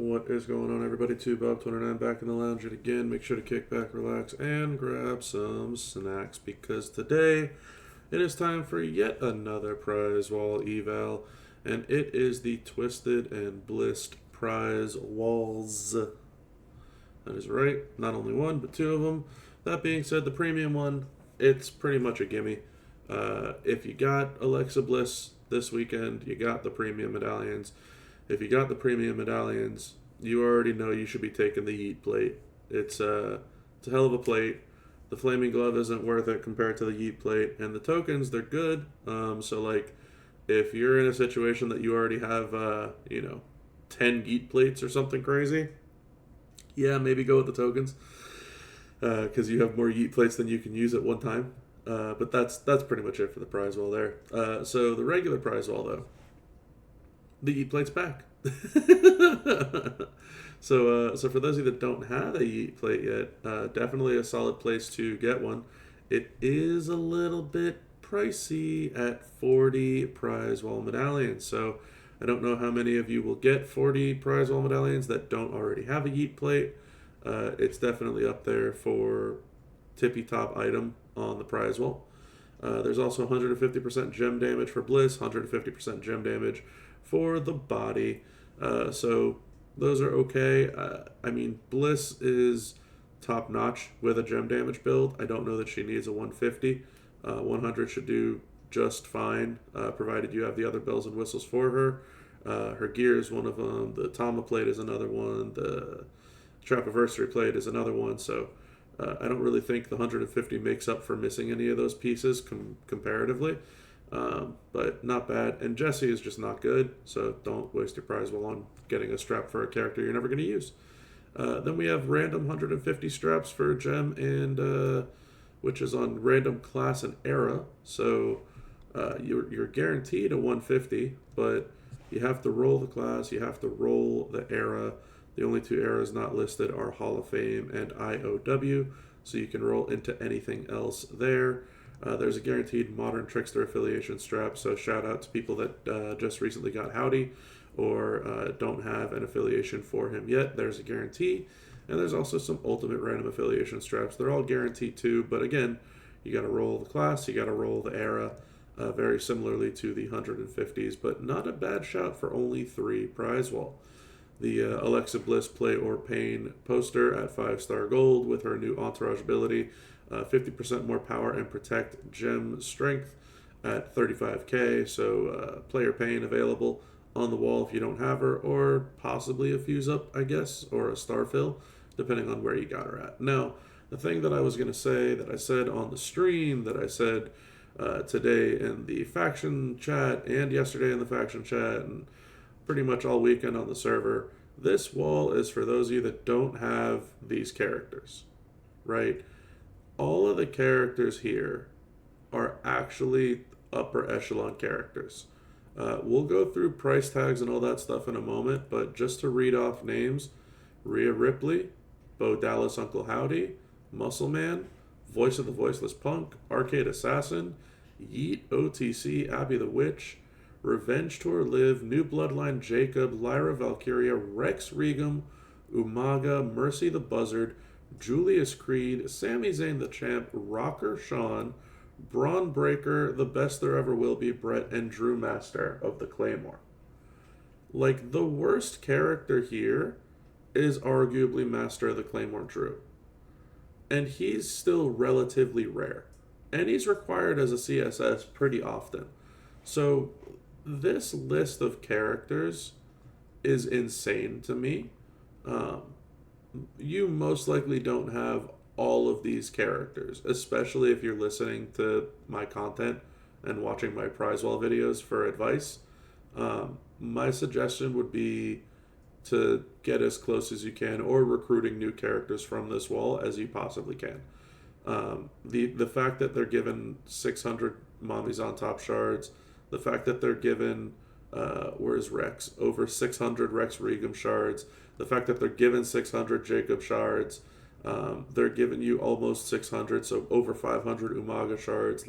What is going on, everybody? 2Bob29 back in the lounge yet again. Make sure to kick back, relax, and grab some snacks because today it is time for yet another Prize Wall Eval, and it is the Twisted and Blissed Prize Walls. That is right, not only one, but two of them. That being said, the premium one, it's pretty much a gimme. If you got Alexa Bliss this weekend, you got the premium medallions. If you got the premium medallions, you already know you should be taking the Yeet plate. It's a hell of a plate. The Flaming Glove isn't worth it compared to the Yeet plate. And the tokens, they're good. So, like, if you're in a situation that you already have, 10 Yeet plates or something crazy, yeah, maybe go with the tokens. Because you have more Yeet plates than you can use at one time. But that's pretty much it for the prize wall there. So the regular prize wall, though, the Yeet plate's back. So for those of you that don't have a Yeet plate yet, definitely a solid place to get one. It is a little bit pricey at 40 prize wall medallions. So I don't know how many of you will get 40 prize wall medallions that don't already have a Yeet plate. It's definitely up there for tippy top item on the prize wall. There's also 150% gem damage for Bliss, 150% gem damage for the body. So those are okay. Bliss is top notch with a gem damage build. I don't know that she needs a 150. 100 should do just fine, provided you have the other bells and whistles for her. Her gear is one of them. The Tama plate is another one. The Trapiversary plate is another one. So I don't really think the 150 makes up for missing any of those pieces comparatively. But not bad. And Jessie is just not good, so don't waste your prize wall on getting a strap for a character you're never going to use. Then we have random 150 straps for Gem, and which is on random class and era. So you're guaranteed a 150, but you have to roll the class, you have to roll the era. The only two eras not listed are Hall of Fame and IOW, so you can roll into anything else there. There's a guaranteed Modern Trickster affiliation strap, so shout out to people that just recently got Howdy or don't have an affiliation for him yet. There's a guarantee. And there's also some Ultimate Random affiliation straps. They're all guaranteed too, but again, you got to roll the class, you got to roll the era, very similarly to the 150s, but not a bad shout for only 3 prize wall. The Alexa Bliss Play or Pain poster at 5-star gold with her new entourage ability. 50% more power and protect gem strength at 35k. So player pain available on the wall if you don't have her, or possibly a fuse up, I guess, or a star fill, depending on where you got her at. Now, the thing that I was going to say, that I said on the stream, that I said today in the faction chat and yesterday in the faction chat and pretty much all weekend on the server, this wall is for those of you that don't have these characters, right? All of the characters here are actually upper echelon characters. We'll go through price tags and all that stuff in a moment, but just to read off names: Rhea Ripley, Bo Dallas Uncle Howdy, Muscle Man, Voice of the Voiceless Punk, Arcade Assassin, Yeet OTC, Abby the Witch, Revenge Tour Liv, New Bloodline Jacob, Lyra Valkyria, Rex Regum, Umaga, Mercy the Buzzard, Julius Creed, Sami Zayn the Champ, Rocker Sean, Braun Breaker, the best there ever will be, Brett, and Drew Master of the Claymore. Like, the worst character here is arguably Master of the Claymore Drew. And he's still relatively rare. And he's required as a CSS pretty often. So this list of characters is insane to me. You most likely don't have all of these characters, especially if you're listening to my content and watching my prize wall videos for advice. My suggestion would be to get as close as you can, or recruiting new characters from this wall as you possibly can. The fact that they're given 600 Mommies on Top shards, the fact that they're given where's Rex? Over 600 Rex Regum shards. The fact that they're given 600 Jacob shards. They're giving you almost 600, so over 500 Umaga shards.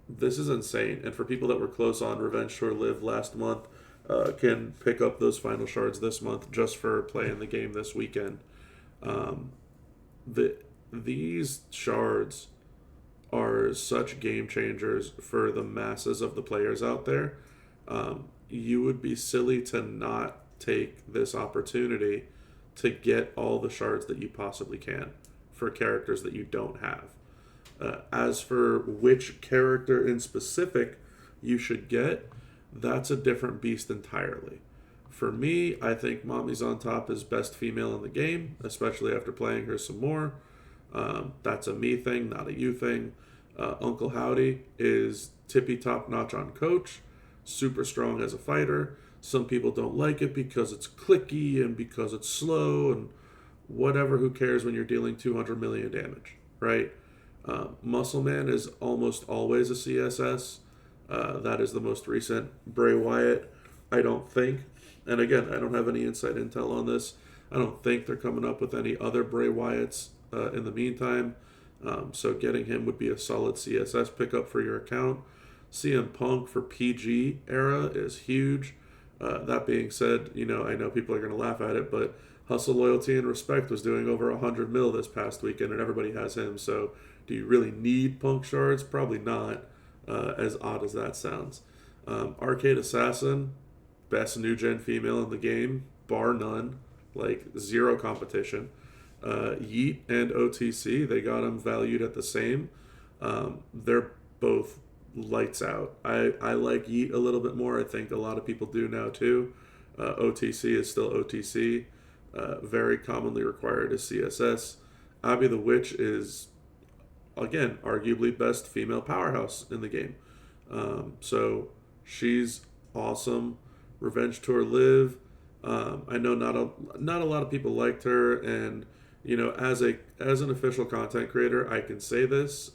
This is insane. And for people that were close on Revenge Tour Live last month, can pick up those final shards this month just for playing the game this weekend. Um, these shards are such game changers for the masses of the players out there. You would be silly to not take this opportunity to get all the shards that you possibly can for characters that you don't have. As for which character in specific you should get, that's a different beast entirely. For me, I think Mommy's on Top is best female in the game, especially after playing her some more. That's a me thing, not a you thing. Uncle Howdy is tippy top notch on coach, super strong as a fighter. Some people don't like it because it's clicky and because it's slow and whatever, who cares when you're dealing 200 million damage, right? Muscle Man is almost always a CSS. That is the most recent Bray Wyatt. I don't think, and again, I don't have any inside intel on this, I don't think they're coming up with any other Bray Wyatts in the meantime. So getting him would be a solid CSS pickup for your account. CM Punk for PG era is huge. That being said, I know people are going to laugh at it, but Hustle, Loyalty, and Respect was doing over 100 mil this past weekend, and everybody has him. So do you really need Punk shards? Probably not, as odd as that sounds. Arcade Assassin, best new gen female in the game, bar none, like zero competition. Yeet and OTC, they got them valued at the same. They're both lights out. I like Yeet a little bit more. I think a lot of people do now too. OTC is still OTC. Very commonly required is CSS. Abby the Witch is, again, arguably best female powerhouse in the game. So she's awesome. Revenge Tour Liv. I know not a lot of people liked her, and as an official content creator, I can say this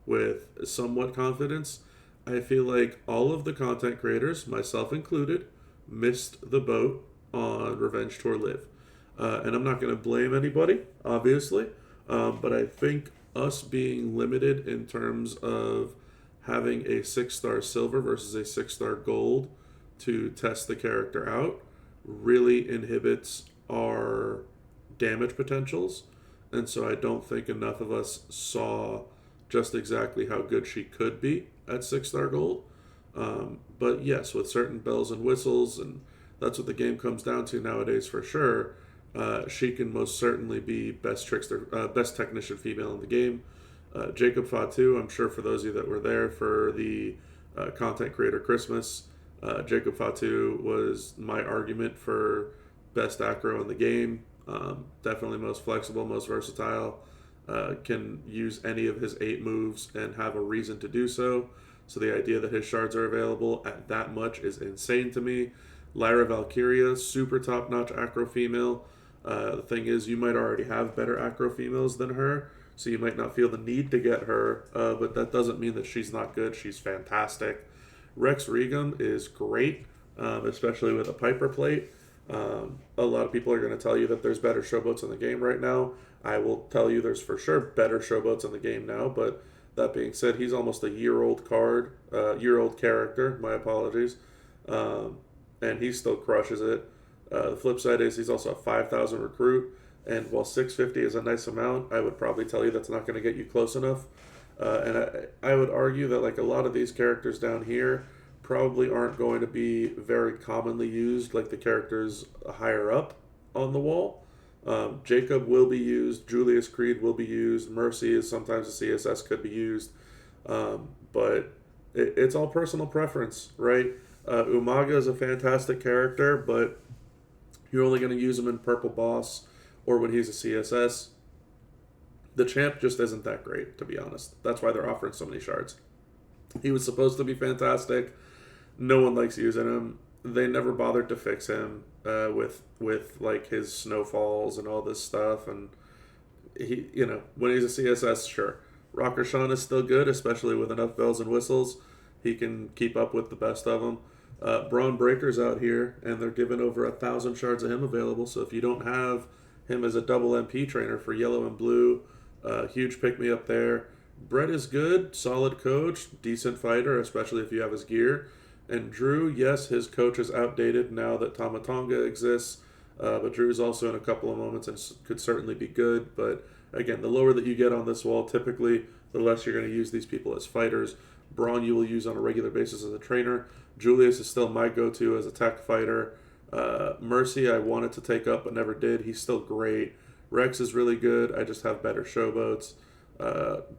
with somewhat confidence. I feel like all of the content creators, myself included, missed the boat on Revenge Tour Liv. And I'm not going to blame anybody, obviously, but I think us being limited in terms of having a 6-star silver versus a 6-star gold to test the character out really inhibits our damage potentials. And so I don't think enough of us saw just exactly how good she could be at 6-star gold. But yes, with certain bells and whistles, and that's what the game comes down to nowadays for sure, she can most certainly be best technician female in the game. Jacob Fatu, I'm sure for those of you that were there for the Content Creator Christmas, Jacob Fatu was my argument for best acro in the game. Definitely most flexible, most versatile. Can use any of his 8 moves and have a reason to do so. So the idea that his shards are available at that much is insane to me. Lyra Valkyria, super top-notch acro female. The thing is, you might already have better acro females than her, so you might not feel the need to get her, but that doesn't mean that she's not good. She's fantastic. Rex Regum is great, especially with a Piper plate. A lot of people are going to tell you that there's better showboats in the game right now. I will tell you there's for sure better showboats in the game now, but that being said, he's almost a year-old character, my apologies, and he still crushes it. The flip side is he's also a 5,000 recruit, and while 650 is a nice amount, I would probably tell you that's not going to get you close enough. And I would argue that like a lot of these characters down here probably aren't going to be very commonly used like the characters higher up on the wall. Jacob will be used, Julius Creed will be used, Mercy is sometimes a CSS could be used, but it's all personal preference, right? Umaga is a fantastic character, but you're only going to use him in Purple Boss or when he's a CSS. The champ just isn't that great, to be honest. That's why they're offering so many shards. He was supposed to be fantastic. No one likes using him. They never bothered to fix him with like his snowfalls and all this stuff. And he, when he's a CSS, sure. Rocker Sean is still good, especially with enough bells and whistles. He can keep up with the best of them. Braun Breaker's out here, and they're giving over 1,000 shards of him available. So if you don't have him as a double MP trainer for yellow and blue, huge pick me up there. Brett is good, solid coach, decent fighter, especially if you have his gear. And Drew, yes, his coach is outdated now that Tamatonga exists, but Drew's also in a couple of moments and could certainly be good. But again, the lower that you get on this wall, typically, the less you're going to use these people as fighters. Braun you will use on a regular basis as a trainer. Julius is still my go-to as a tech fighter. Mercy I wanted to take up but never did. He's still great. Rex is really good. I just have better showboats.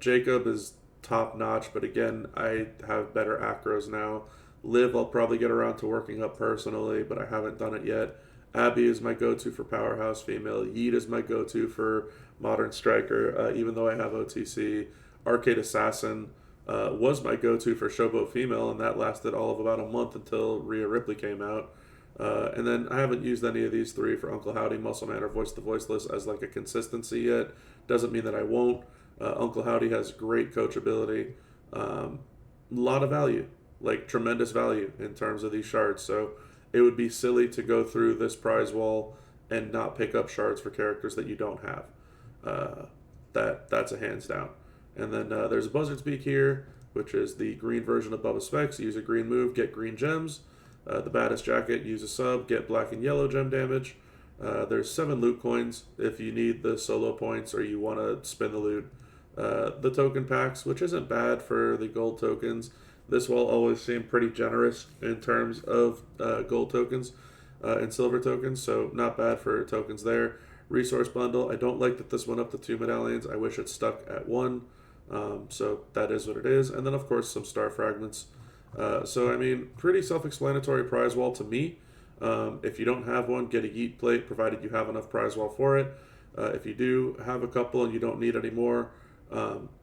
Jacob is top-notch, but again, I have better acros now. Liv I'll probably get around to working up personally, but I haven't done it yet. Abby is my go-to for powerhouse female. Yeet is my go-to for modern striker, even though I have OTC. Arcade Assassin was my go-to for showboat female, and that lasted all of about a month until Rhea Ripley came out. And then I haven't used any of these three for Uncle Howdy, Muscle Man, or Voice the Voiceless as like a consistency yet. Doesn't mean that I won't. Uncle Howdy has great coachability. A lot of value, like tremendous value in terms of these shards. So it would be silly to go through this prize wall and not pick up shards for characters that you don't have. That's a hands down. And then there's a Buzzard's Beak here, which is the green version of Bubba Specs. Use a green move, get green gems. The Baddest Jacket, use a sub, get black and yellow gem damage. There's 7 loot coins if you need the solo points or you want to spin the loot. The token packs, which isn't bad for the gold tokens. This wall always seemed pretty generous in terms of gold tokens and silver tokens, so not bad for tokens there. Resource bundle, I don't like that this went up to 2 medallions. I wish it stuck at 1. So that is what it is. And then, of course, some star fragments. So, I mean, pretty self-explanatory prize wall to me. If you don't have one, get a yeet plate, provided you have enough prize wall for it. If you do have a couple and you don't need any more,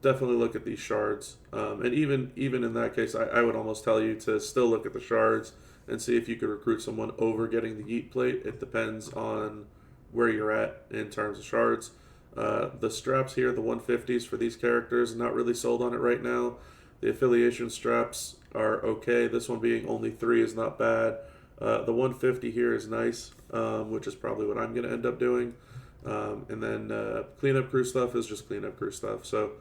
definitely look at these shards. And even in that case, I would almost tell you to still look at the shards and see if you could recruit someone over getting the yeet plate. It depends on where you're at in terms of shards. The straps here, the 150s for these characters, not really sold on it right now. The affiliation straps are okay. This one being only 3 is not bad. The 150 here is nice, which is probably what I'm going to end up doing. And then cleanup crew stuff is just cleanup crew stuff. So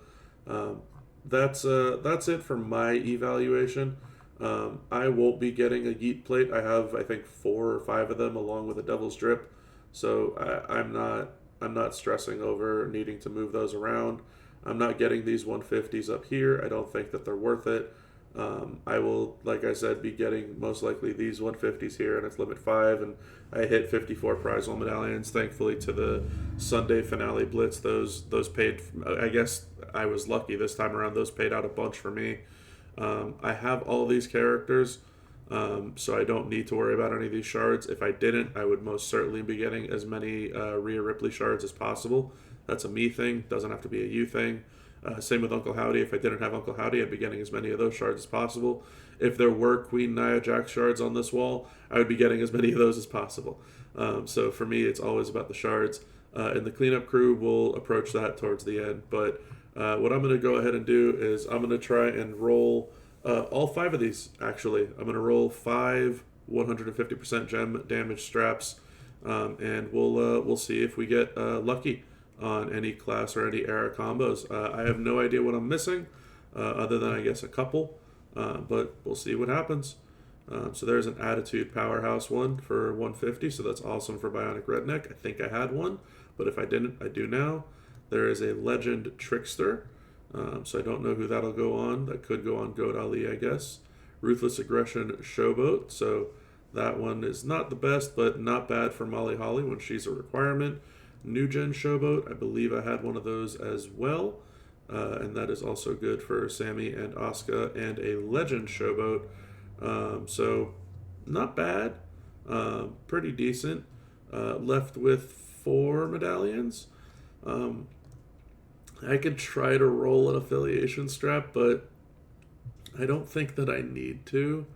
that's it for my evaluation. I won't be getting a yeet plate. I have, I think, 4 or 5 of them along with a Devil's Drip. So I'm not stressing over needing to move those around. I'm not getting these 150s up here. I don't think that they're worth it. I will, like I said, be getting most likely these 150s here, and it's limit 5, and I hit 54 prize wall medallions. Thankfully, to the Sunday finale blitz, those paid. I guess I was lucky this time around. Those paid out a bunch for me. I have all these characters, so I don't need to worry about any of these shards. If I didn't, I would most certainly be getting as many Rhea Ripley shards as possible. That's a me thing. Doesn't have to be a you thing. Same with Uncle Howdy. If I didn't have Uncle Howdy, I'd be getting as many of those shards as possible. If there were Queen Nia Jax shards on this wall, I would be getting as many of those as possible. So for me, it's always about the shards. And the cleanup crew will approach that towards the end. But what I'm going to go ahead and do is I'm going to try and roll all 5 of these, actually. I'm going to roll 5 150% gem damage straps, and we'll see if we get lucky on any class or any era combos. I have no idea what I'm missing, other than I guess a couple, but we'll see what happens. So there's an Attitude Powerhouse one for 150, so that's awesome for Bionic Redneck. I think I had one, but if I didn't, I do now. There is a Legend Trickster, so I don't know who that'll go on. That could go on Goat Ali, I guess. Ruthless Aggression Showboat, so that one is not the best, but not bad for Molly Holly when she's a requirement. New Gen Showboat, I believe I had one of those as well, and that is also good for Sammy and Asuka, and a Legend Showboat, so not bad, pretty decent. Left with 4 medallions. I could try to roll an affiliation strap, but I don't think that I need to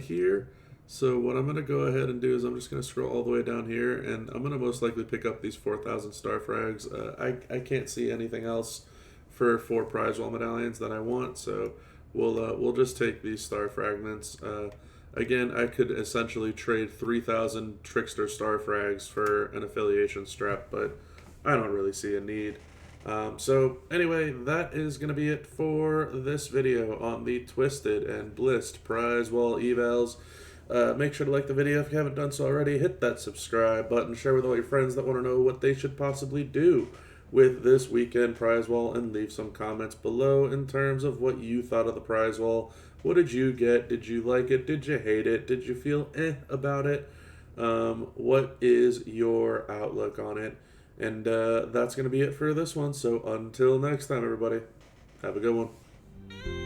here. So what I'm going to go ahead and do is I'm just going to scroll all the way down here, and I'm going to most likely pick up these 4,000 star frags. I can't see anything else for 4 prize wall medallions that I want, so we'll just take these star fragments. Again, I could essentially trade 3,000 Trickster star frags for an affiliation strap, but I don't really see a need. So anyway, that is going to be it for this video on the Twisted and Blissed Prize Wall Evals. Make sure to like the video if you haven't done so already. Hit that subscribe button. Share with all your friends that want to know what they should possibly do with this weekend prize wall, and leave some comments below in terms of what you thought of the prize wall. What did you get? Did you like it? Did you hate it? Did you feel about it? What is your outlook on it? And that's going to be it for this one. So until next time, everybody, have a good one.